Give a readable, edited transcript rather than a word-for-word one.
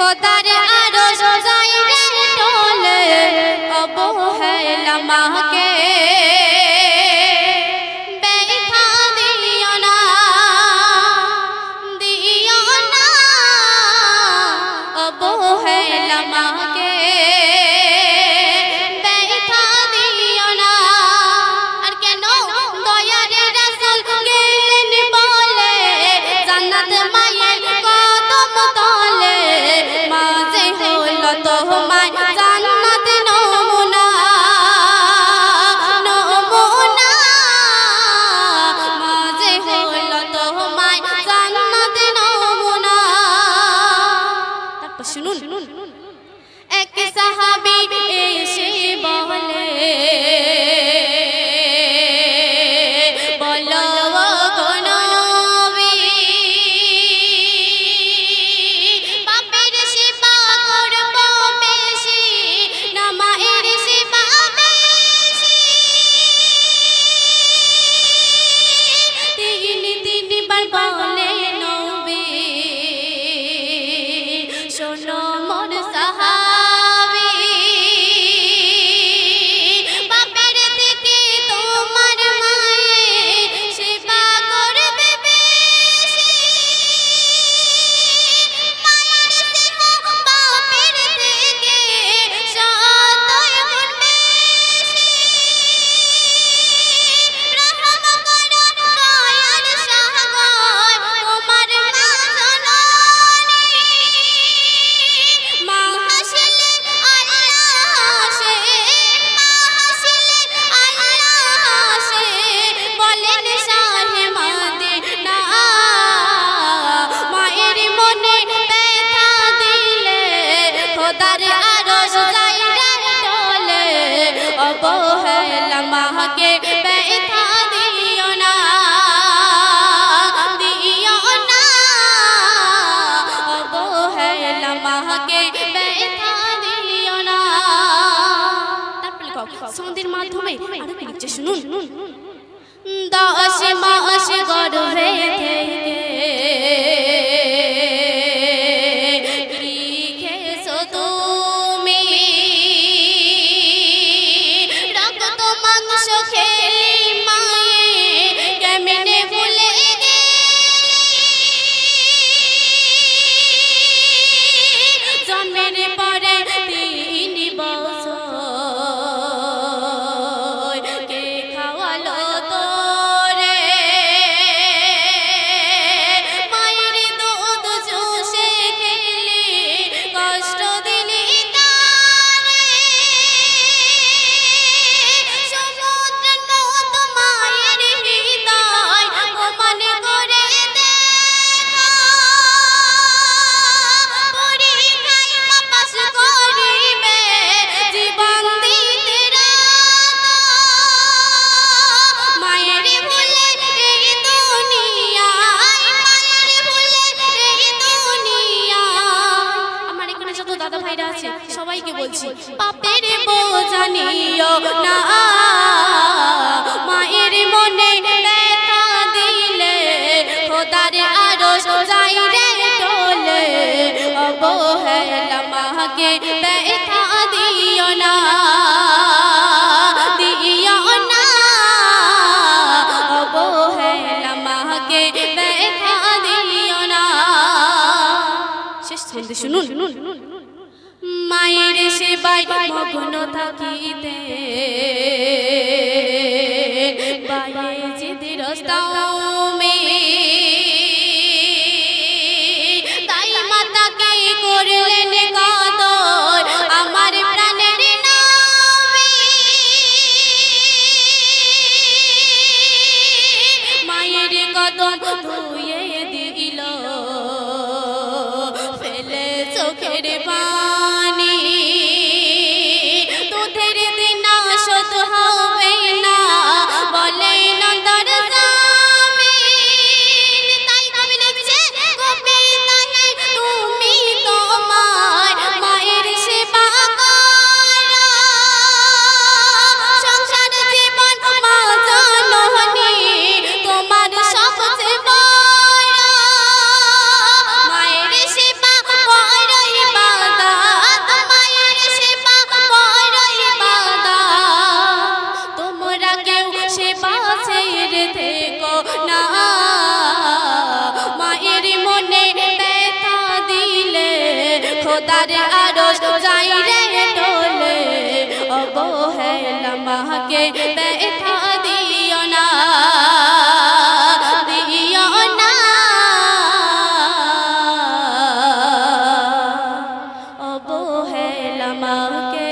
খোদার আরশ যাই রে টলে অবহেলা মাকে ব্যথা দিও না অবহেলা মাকে ব্যথা দিও না। আর কেন দয়ার রাসূল গেলেন বলে জান্নাত মায়ের কদম তলে মাঝে হলো তোমার জান্নাত নমুনা নমুনা মাঝে হলো তোমার জান্নাত নমুনা। তারপর শুনুন এক সাহাবী এসে বলে বলো গো নবী পাপের সেবা করব বেশি না মায়ের সেবা বেশি। তিনবার বলে নবী শোনো মোর সাহাবী বাপের থেকে তোমার মায়ের সেবা করবে বেশি। মায়ের সেবা বাপের থেকে 100 গুণ বেশি। রহম করো দয়ার সাগর তোমার মা জননী মা হাসলে আল্লাহ হাসে মা হাসলে আল্লাহ হাসে বলেন শাহে মদিনা মায়ের মনে ব্যথা দিলে খোদার আরশ যাই রে টলে অবহেলা মাকে ব্যথা দিও না অবহেলা মাকে ব্যথা দিও না। তারপরে সন্ধির মাধ্যমে আরো কি লিখছে শুনুন 10 মাস গর্ভে থেকে লিখেছো তুমি রক্ত মাংস খেলি মায়ে কেমনে ভুলে গেলি জন্মের পরে 3 বছর কে খাওয়ালো তোরে মায়ের দুধ চুষে খেলি কষ্ট দিলি তারে সমুদ্রের মতো মায়ের হৃদয় অপমান করে দেখা পরীক্ষায় পাস করিবে জীবন দিতে রাখো মায়ের ভুলে এই দুনিয়ায় মায়ের ভুলে এই দুনিয়ায়। আমার এখানে যত দাদা ভাইরা আছে সবাইকে বলছি পাপের বোঝা নিও না মায়ের মনে ব্যথা দিলে খোদার আরশ যাই রে টলে অবহেলা মাকে ব্যথা দিও না অবহেলা মাকে ব্যথা দিও না। শেষ ছন্দে শুনুন মায়ের সেবায় মগ্ন থাকিতে বায়েজিদ রস্তামে তাই মাতাকে করলেন কদর আমার প্রাণের নবী মায়ের কদম ধুয়ে দিল ফেলে চোখের পানি দুধের দিন শত হবে না বলে নন্দর খোদার আরশ যাই রে ডোলে অবহেলা মাকে ব্যথা দিও না দিও না অবহেলা মাকে